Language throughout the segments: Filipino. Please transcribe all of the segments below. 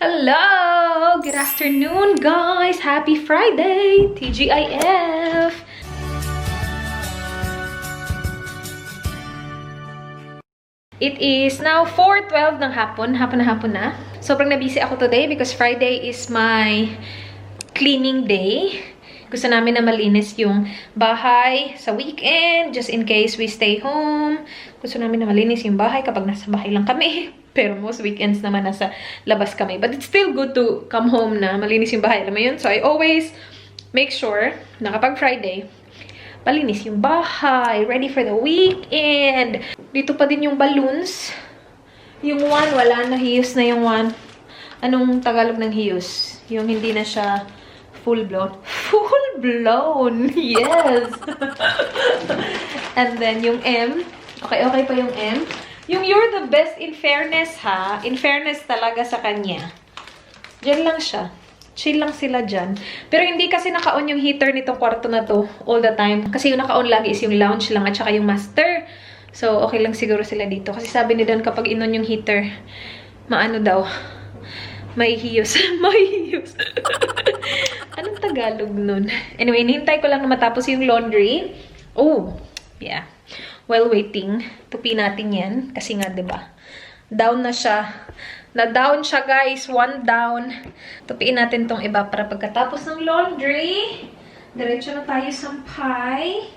Hello! Good afternoon, guys! Happy Friday! TGIF! It is now 4:12 ng hapon. Hapon na. Sobrang na-busy ako today because Friday is my cleaning day. Gusto namin na malinis yung bahay sa weekend, just in case we stay home. Gusto namin na malinis yung bahay kapag nasa bahay lang kami. Pero most weekends naman nasa labas kami. But it's still good to come home na malinis yung bahay. Alam mo yun? So I always make sure na kapag Friday, malinis yung bahay. Ready for the weekend. Dito pa din yung balloons. Yung one, wala na. Hiyos na yung one. Anong Tagalog ng hiyos? Yung hindi na siya full-blown. Full-blown! Yes! And then, yung M. Okay pa yung M. Yung you're the best in fairness, ha? In fairness talaga sa kanya. Diyan lang siya. Chill lang sila dyan. Pero hindi kasi naka-on yung heater nitong kwarto na to all the time. Kasi yung naka-on lagi is yung lounge lang at saka yung master. So, okay lang siguro sila dito. Kasi sabi ni Dan kapag in-on yung heater, maano daw? Mahihiyos. Mahihiyos. Anong Tagalog nun? Anyway, hinihintay ko lang na matapos yung laundry. Oh, yeah. While waiting, tupi natin yan. Kasi nga, diba? Down na siya. Na-down siya, guys. One down. Tupiin natin tong iba para pagkatapos ng laundry. Diretso na tayo sampay.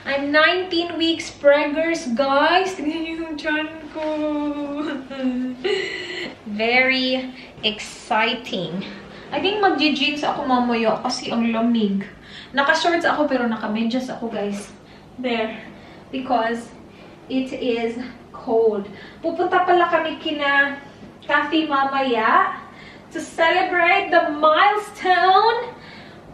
I'm 19 weeks preggers, guys. Tingnan niyo yung tiyan ko. Very exciting. I think magji-jeans ako mamaya kasi ang lamig. Naka-shorts ako pero naka-medyas ako, guys. There. Because it is cold. Pupunta pala kami kina Kathy mamaya to celebrate the milestone.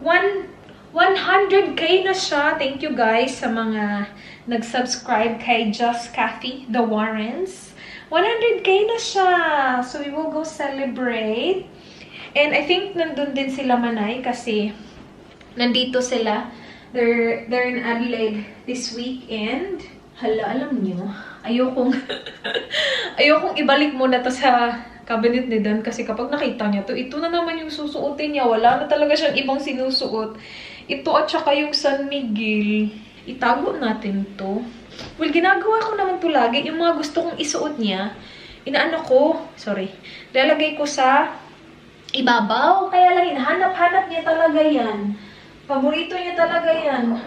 100k na siya. Thank you guys sa mga nag-subscribe kay Just Kathy, the Warrens. 100k na siya. So we will go celebrate. And I think nandun din sila Manay kasi nandito sila. They're in Adelaide this weekend. Hala, alam niyo, ayokong ibalik muna to sa cabinet ni Dan kasi kapag nakita niya to, ito na naman yung susuotin niya. Wala na talaga siyang ibang sinusuot. Ito at saka yung San Miguel. Itago natin to. Well, ginagawa ko naman to lagi. Yung mga gusto kong isuot niya, lalagay ko sa ibabaw. Kaya lang, hinahanap-hanap niya talaga yan. Paborito niya talaga yan.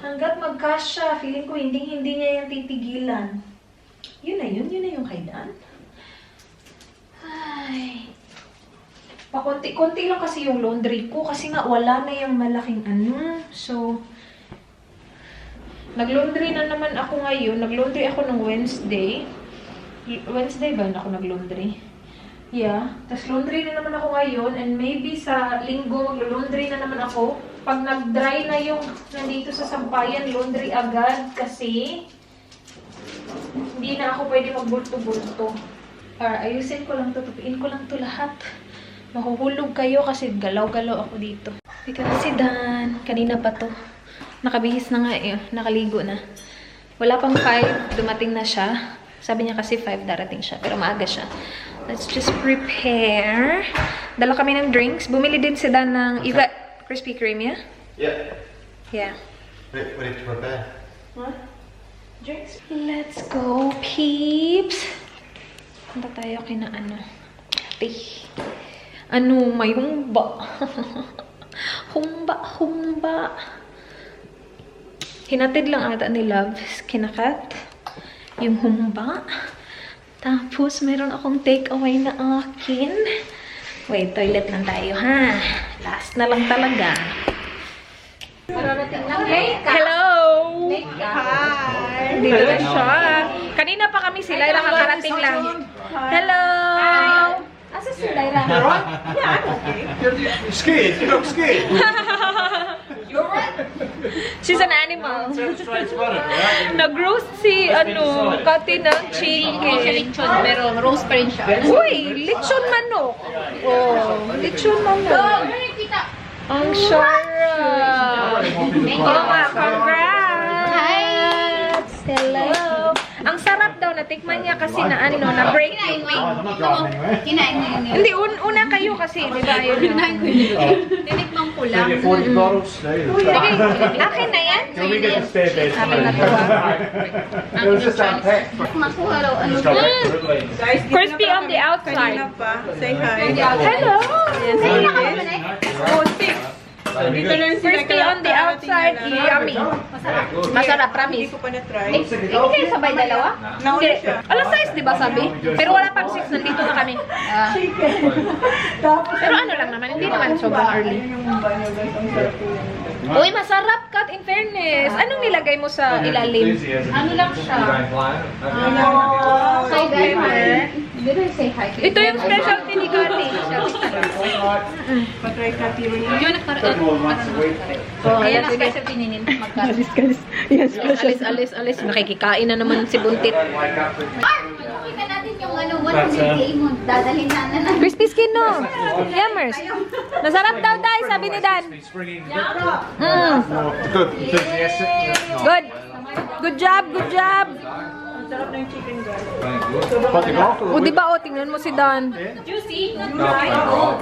Hanggat magkasya, feeling ko hindi niya yan titigilan. Yun na yung kay Dan. Ay. Pakunti-kunti lang kasi yung laundry ko kasi nga wala na yung malaking ano. So, nag-laundry na naman ako ngayon. Nag-laundry ako ng Wednesday. Wednesday ba ako nag-laundry? Yeah. Tapos laundry na naman ako ngayon. And maybe sa linggo, mag-laundry na naman ako. Pag nag-dry na yung nandito sa sampayan, laundry agad. Kasi hindi na ako pwede magbulto-bulto. Ayusin ko lang to. Tupiin ko lang to lahat. Mahuhulog kayo kasi galaw-galaw ako dito. Dito na si Dan. Kanina pa to. Nakabihis na nga eh. Nakaligo na. Wala pang 5. Dumating na siya. Sabi niya kasi 5 darating siya. Pero maaga siya. Let's just prepare. Dala kami ng drinks. Bumili din si Dan ng Krispy Kreme, yeah? Yeah. Yeah. Ready to prepare? What? Drinks? Let's go, peeps. Punta tayo kina may humba. humba. Hinatid lang ata ni Love, kinakat. Yung humba. Tapos, meron akong takeaway na akin. Wait, toilet lang tayo, ha? Last na lang talaga. Hello! Hi! Dito na siya. Kanina pa kami sila, nakakarating lang. Hello! Asa si Lyra? Yeah, I'm okay. You're scared. You look scared. You're right. She's an animal. Straight right? Nag-roast si, Kati ng chicken. Pero roast pa rin siya. Uy, lechon manok. Oh, lechon manok. Ang sarap. Oh, congrats. Hello. Ang sarap daw na natikman niya kasi na ano, na break yung wing. I'm not driving anywhere. Kinain na yun. Hindi, una kayo kasi, di ba? Yun yun. Kinain ko yun. Tinikmang ko lang. 40 bottles. Akin na yan? Can we get the spare bed? Akin na to, It was just unpacked. Makuha raw. Ano Just go back to Italy. Guys, Crispy on the outside. kanina pa. Say hi. Hello! Oh, stick. Dito na rin sila Crispy on the outside, yummy. Masarap, Hindi promise. ko pa na-try. Hindi kayo sabay dalawa? Nauna Hindi. siya. Alas 6, di ba sabi? Pero wala pang 6, nandito na kami. Pero ano lang naman, hindi naman sobrang early. Uy, masarap, Kat, in fairness. Anong nilagay mo sa ilalim? Ano lang siya? Say hi. Did I say hi? Ito yung specialty ni Kati. Patry ka, Tiro. Yun, nagkaroon. Ayan ang specialty ni Nin. Alis. Nakikikain na naman si Buntit. Makikita natin yung ano, 100K mo. Dadalhin na. Crispy skin, no? Yummers. Masarap daw, Day, sabi ni Dan. Mm. Good. Enthusiastic. Good. Good job, good job. Sarap na yung chicken, guys. Put the golf O, di ba, tingnan mo si Dan. Juicy.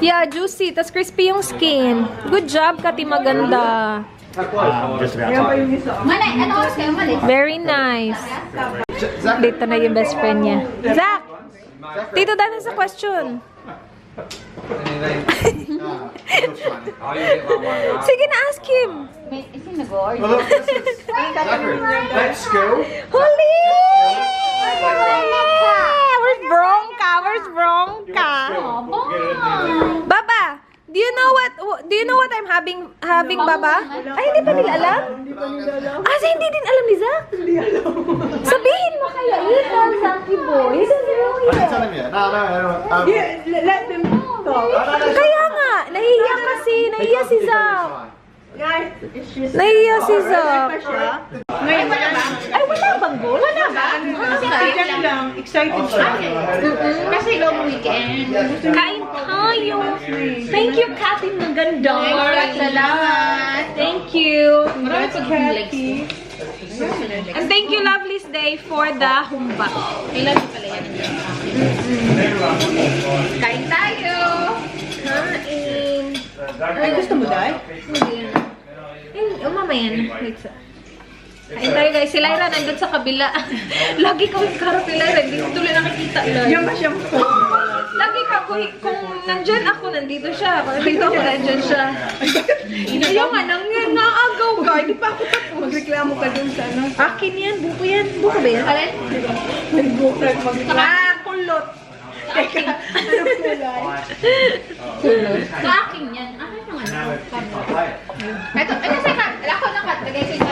Yeah, juicy. Tas crispy yung skin. Good job, Kati, maganda. Just about Yan pa time. yung isa. Manay, ano oras kayo malis? Very nice. Dito na yung best friend niya. Zach! Tito Dan sa question. Sige na, ask him. Is he nag-order? Well, look, this is that's school. Huli! Where's Bronca? Where's Bronca? Baba, do you know what I'm having, Baba? Ay, hindi pa nila alam? Ah, so hindi din alam ni Zach? Sabihin mo kaya, ikaw, Zaki boy. He doesn't know I didn't yet. tell him yet. No. Yeah, let them talk. Kaya nga, nahihiya kasi, nahihiya si Zach. Guys, it's just... Nahihiya si Zach. pa siya. Ngayon, wala ba? Ay, wala bang goal? Wala ba? Excited lang. Excited siya. Kasi long weekend. Kain tayo. Thank you, Kathy. Maganda. Salamat. Thank you. Marami pag legs. And thank you, Lovely's Day, for the humba. Kailan mo pala yan? Kain tayo. Kain. Ay, gusto mo, Day? Mamaya na. Wait sa... Kain tayo, guys. Si Lyra nandun sa kabila. Lagi ka magkarap ni Lyra. Hindi ko tuloy nakikita, Lyra. Yan ba siyang Lagi ka, kung nandyan ako, nandito siya. Pag nandito ako, nandyan siya. Ayaw nga, nangaagaw ka. Hindi pa ako tapos. Magreklamo ka dun sa ano? Akin yan, buko yan. Buko ba yan? Alin? Nagbukag magreklamo. Ah, kulot. Teka, ano kulay? Sa akin yan. Akin yung ano. Ito sa kat. Ako na kat. Lagay ko yung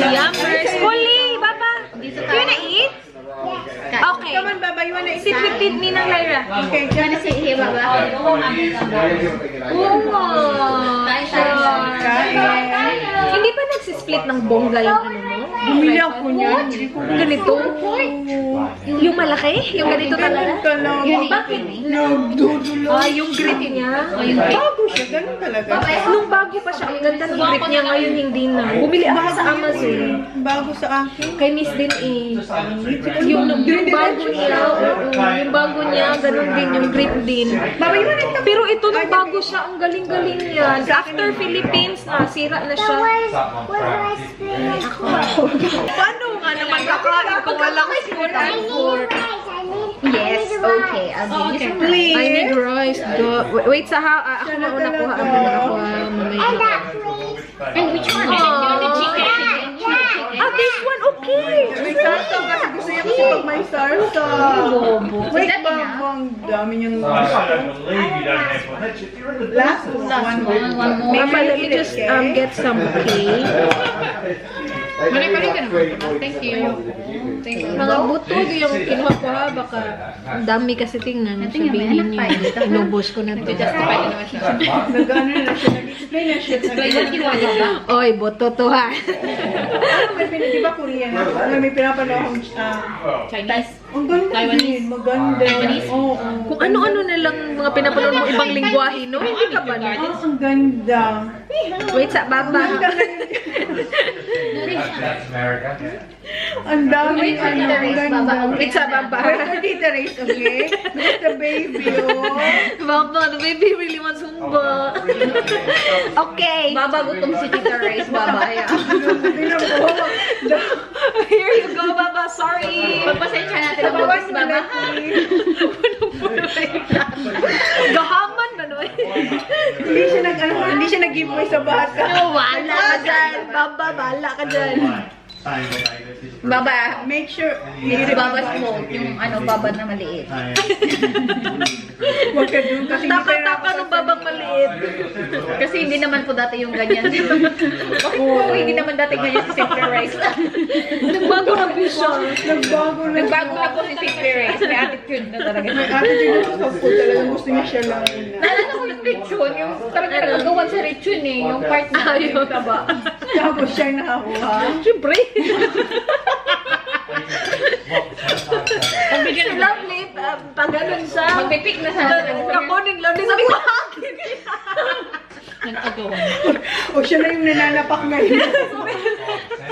Yummers. Huli, Baba. Do you wanna eat? Okay. Come on, Baba, you wanna eat? Sit with me ng Lyra. Okay, Diyan na si Hiba ba? Oo nga. Kain tayo. Hindi ba nagsisplit ng bongga yung ano mo? bumili ako niyan. Yung ganito? Yung malaki? Yung ganito talaga? Bakit? Nagdudulo. Ah, yung grip niya? Bago siya, ganun talaga. Nung bago pa siya, ang ganda ng grip niya. Ngayon hindi na. Bumili ako sa Amazon. Bago sa akin. Kay Miss din eh. Yung bago niya, yung bago niya, ganun din, yung grip din. Pero ito nung bago siya, ang galing-galing niya. After Philippines na, sira na siya. Paano nga naman kakain kung walang spoon and fork? Yes, okay. I'll give you some rice. I need rice. Wait, sa ako mauna kuha. Ako na kuha. Mamaya. And which one? The chicken. Ah, this one, okay. May sarso kasi gusto niya kasi pag may sarso. Wait, ang dami niyang last one. Mama, let me just get some cake. Manay pa rin ka naman. Thank you. Mga buto yung kinuha ko ha. Baka ang dami kasi tingnan. Sabihin niyo. Inubos ko na to. Justify na naman siya. Nag-ano na siya, nag-explain na siya. Explain kinuha niya ba? Oy, buto to ha. Ano, may di ba Korean? Ano, may pinapanood akong Chinese. Ang ganda Taiwanese. din. Maganda. Taiwanese? Oo. Kung ano-ano na lang mga pinapanood mo ibang lingwahe, no? Hindi ka ba, no? Ang ganda. Wait, sa baba. That's America. Ang dami. Wait, Tita Race, baba. Wait, sa baba. Wait for Tita Race, okay? Look at the baby, oh. Baba, the baby really wants humba. Okay. Baba, gutom si Tita Race, baba. Tingnan mo. Here you go, Baba. Sorry. Pagpasensya natin ang Bawas bubis, mo baba. na, please. Gahaman ba, no? Hindi siya nag-giveaway sa bata. Wala ka dyan. Baba, bala ka dyan. Baba, Make sure, baba smoke, yung baba na maliit. huwag ka doon kasi hindi tayo Taka-taka ng babang maliit. Kasi hindi naman po dati yung ganyan. Hindi naman dati ganyan si Simple Rice. Nagbago ng vision. nagbago na. Nagbago na po si Simple Rice. May attitude na talaga. May attitude na sa food talagang gusto niya siya lang na. Naalala ko yung ritual, yung talaga nagagawan sa ritual yung part na yung taba. Tapos siya yung nakakuha. Siyempre. Pagbigyan Si Lovely, pag ganun siya. Magpipik na sa Ako ng Lovely, sabi ko, akin. nag-agawan. O siya na yung nananapak ngayon.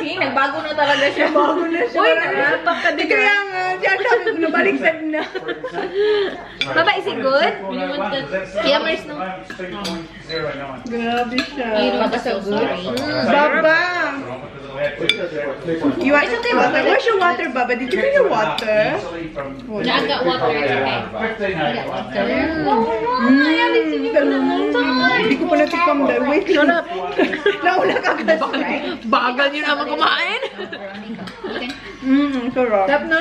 See, nagbago na talaga siya. Bago na siya. Uy, nanapak ka din. Kaya nga, siya sabi ko nabaliktad na. Baba, is it good? Yammers, no? Grabe siya. Baba so sorry. Baba! You want water? Where's your water, Baba? Did you bring your water? Naga water, okay. Hindi ko pa natikam dahil. Wait lang. Naula ka kasi. Bagal niyo naman kumain. Sarap. Tap na?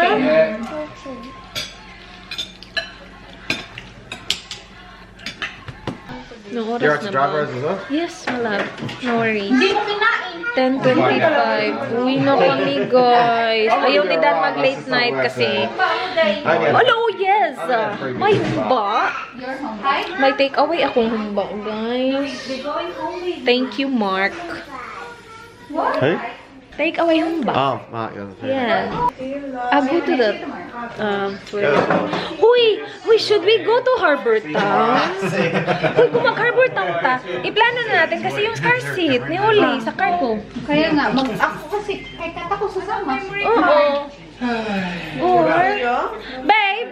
No You're oras to na drive ba? as well? Yes, malab. No worries. Hindi mo kinain. 10:25. Uwi na kami, guys. Ayaw ni Dan mag-late night kasi. Hello, yes! May humba. You're home. May take away akong humba, guys. Thank you, Mark. Who? Take away humba. Oh, Mark, you're the Yeah. I'll go to the Uy, should we go to Harbor Town? Uy, kung mag-Harbor Town ta, iplano na natin kasi yung car seat ni Oli sa car ko. Kaya nga, ako kasi, kahit ako sasama. Oo. Or, babe,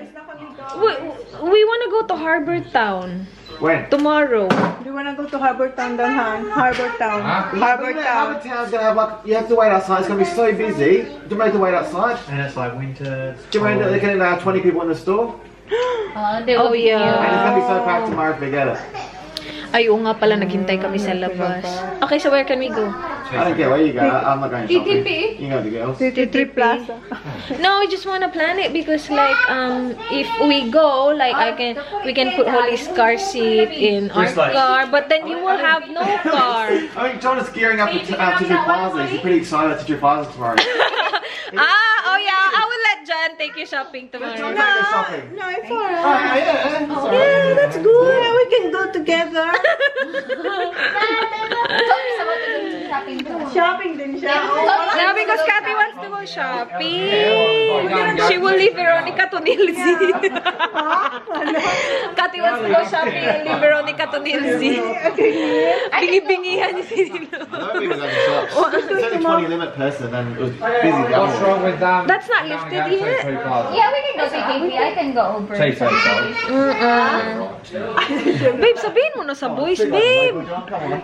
we wanna go to Harbor Town When? tomorrow. Do you wanna go to Harbor Town, Dan? Harbor Town. Harbor Town. Town's gonna have like, you have to wait outside, it's gonna be so busy. Do you make the wait outside? And it's like winter. Do you mean that they can allow 20 people in the store? Oh, yeah. And it's gonna be so packed tomorrow, forget it. Ay, oo nga pala, naghintay kami sa labas. Okay, so where can we go? I don't care where you go, I'm not going shopping. TTP. You go, the girls. TTP Plaza. No, we just wanna plan it because like if we go, like we can put Holly's car seat in our car, but then you will have no car. I mean, John is gearing up to Tidri Plaza. He's pretty excited about Tidri Plaza tomorrow. Oh yeah, I will let John take you shopping John, tomorrow. take us shopping. No, it's Oh, alright. yeah. Yeah, that's good. We can go together. Shopping din siya. Now because Kathy wants to go shopping, she will leave Veronica to Nilsi. Kathy wants to go shopping and leave Veronica to Nilsi. Bingi-bingihan niya si Nilo. I don't think it was at the shops. It's only 20 limit person and it was busy. What's wrong with them? That's not lifted yet. Yeah, we can go to TTP. I can go over. Say so, sorry. Babe, sabihin mo na sa boys, babe.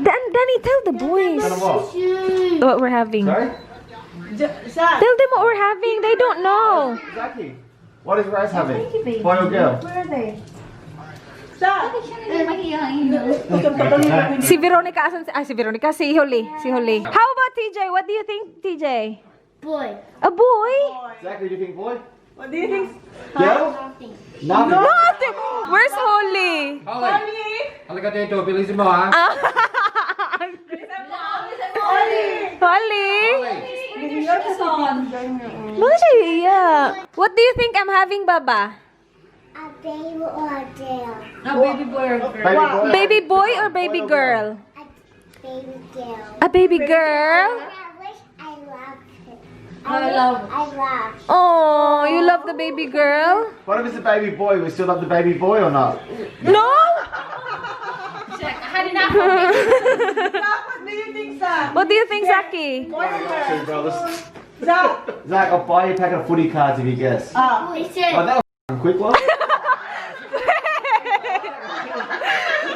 Danny, tell the boys what we're having. Sorry? Tell them what we're having. They don't know. Exactly. What is Rice having? Boy or girl? Si Veronica, asan si Veronica? Si Holly. Si Holly. How about TJ? What do you think, TJ? Boy. A boy? Zachary, do you think boy? What do you think? Girl? Nothing. Nothing. Where's Holly? Halika dito, bilisin mo ha. Holly? Bakit siya iiyak? What do you think I'm having, Baba? A baby or a girl? Baby boy? Baby boy or baby girl? A baby girl. A baby girl? I wish I loved it. I love. Oh, you love the baby girl? What if it's a baby boy? We still love the baby boy or not? No? What do you think, Zach? What do you think, Zaki? Boy or girl? Two brothers. Zach. Zach, I'll buy you a packet of footy cards if you guess. Oh, We said. that was a quick one.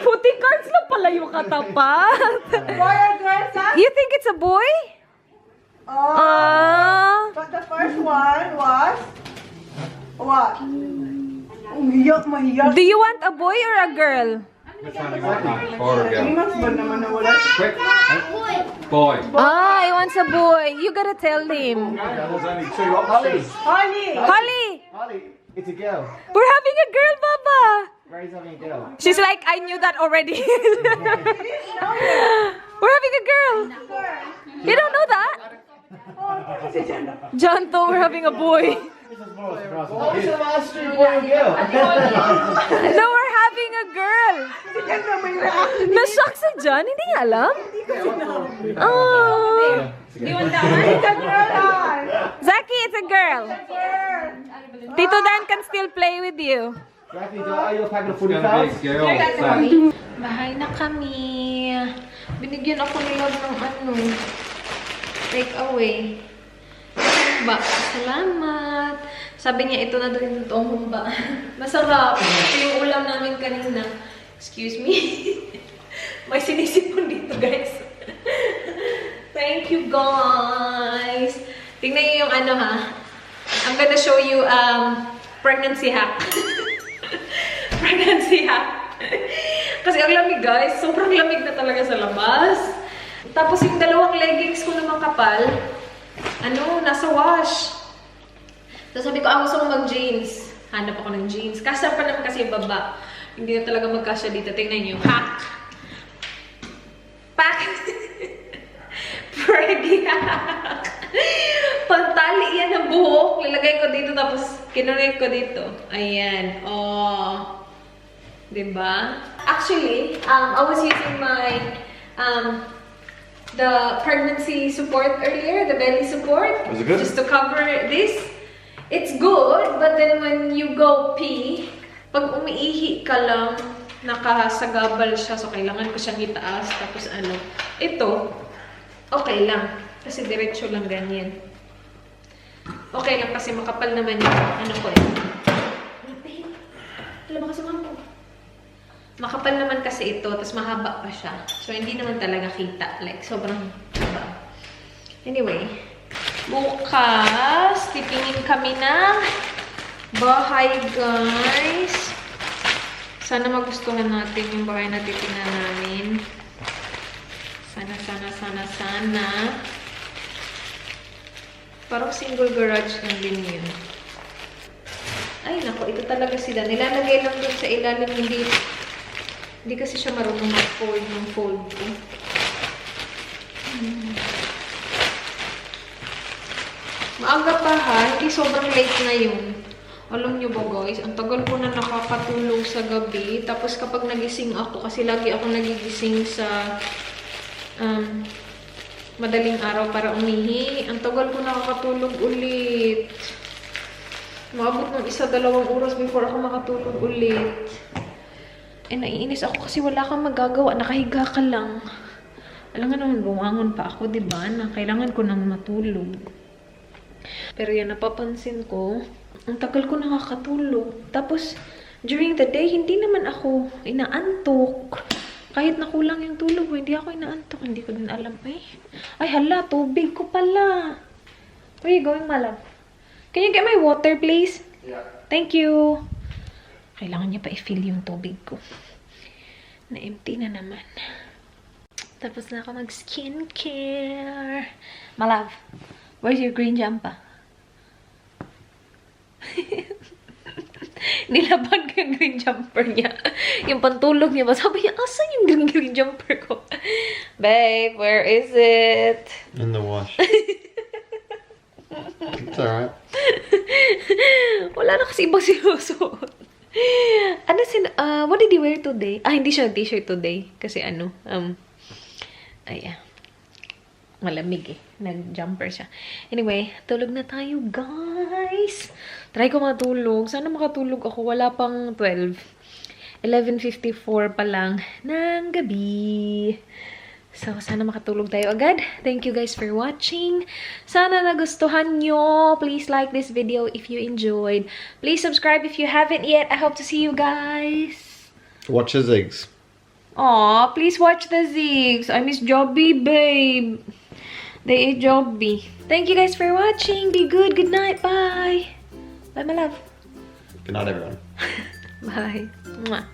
Puti cards lang pala yung katapat. Boy or girl, Zach? You think it's a boy? Oh. But the first one was what? Mahiyak. Do you want a boy or a girl? Which one do you want, Mum? Boy or girl? Mas ba naman nawala? Quick. Boy. Ah, he wants a boy. You gotta tell him. There's only two. Holly. Honey. Holly, Holly, it's a girl. we're having a girl, Baba. Ray's having a girl. She's like, I knew that already. We're having a girl. You don't know that? John thought we're having a boy. What was the last two, boy or girl? No, we're having a girl. Na-shock si John? Hindi niya alam? Oh. Zaki, it's a girl. Tito Dan can still play with you. Jackie, do I owe you a packet of footy It's gonna be cards? a girl. Zach. Bahay na kami. Binigyan ako ni Lord ng take away. Humba. Salamat. Sabi niya, ito na daw yung totoong humba. Masarap. Ito yung ulam namin kanina. Excuse me. May sinisipon dito, guys. Thank you, guys. Tingnan niyo yung ano, ha. I'm gonna show you pregnancy hack. Pregnancy hack. Kasi ang lamig, guys. Sobrang lamig na talaga sa labas. Tapos yung dalawang leggings ko naman kapal, nasa wash. Tapos sabi ko, gusto ko mag-jeans. Hanap ako ng jeans. Kasya pa naman kasi yung baba. Hindi na talaga magkasya dito. Tingnan nyo. Hack! Pack! Preggy hack! Pantali yan ang buhok. Lalagay ko dito tapos kinunay ko dito. Ayan. Oh. Diba? Actually, I was using my the pregnancy support earlier, the belly support. Was it good? Just to cover this. It's good, but then when you go pee, pag umiihi ka lang, nakasagabal siya, so kailangan ko siyang itaas. Tapos ito, okay lang. Kasi diretso lang ganyan. Okay lang kasi makapal naman yung ko eh. Alam mo kasi mamo. Makapal naman kasi ito, tapos mahaba pa siya. So, hindi naman talaga kita. Like, sobrang haba. Anyway, bukas, titingin kami ng bahay, guys. Sana magustuhan natin yung bahay na titingnan namin. Sana. Parang single garage lang din yun. Ay, naku, ito talaga sila. Nilalagay lang dun sa ilalim, hindi kasi siya marunong mag-fold ng fold ko. Maaga pa ha, hindi sobrang late na yun. Alam nyo ba guys, ang tagal ko na nakakatulog sa gabi. Tapos kapag nagising ako, kasi lagi ako nagigising sa madaling araw para umihi. Ang tagal ko nakakatulog ulit. Maabot ng 1-2 oras before ako makatulog ulit. Eh, naiinis ako kasi wala kang magagawa. Nakahiga ka lang. Alam nga naman, bumangon pa ako, diba? Na kailangan ko nang matulog. Pero yan, napapansin ko, ang tagal ko nakakatulog. Tapos, during the day, hindi naman ako inaantok. Kahit nakulang yung tulog mo, hindi ako inaantok. Hindi ko din alam eh. Ay, hala, tubig ko pala. Where are you going, my love? Can you get my water, please? Yeah. Thank you. Kailangan niya pa i-fill yung tubig ko. Na-empty na naman. Tapos na ako mag-skincare. My love, where's your green jumper? Nilabag ko yung green jumper niya. Yung pantulog niya ba? Sabi niya, asan yung green jumper ko? Babe, where is it? In the wash. It's alright. Wala na kasi ibang sinusuot. What did he wear today? Ah, hindi siya t-shirt today. Kasi ayan. malamig eh. Nag-jumper siya. Anyway, tulog na tayo, guys. Try ko matulog. Sana makatulog ako. Wala pang 12. 11:54 pa lang ng gabi. So, sana makatulog tayo agad. Thank you guys for watching. Sana nagustuhan nyo. Please like this video if you enjoyed. Please subscribe if you haven't yet. I hope to see you guys. Watch the zigs. Aw, please watch the Zigs. I miss Jobby, babe. They ate Jobby. Thank you guys for watching. Be good. Good night. Bye. Bye, my love. Good night, everyone. Bye. Mwah.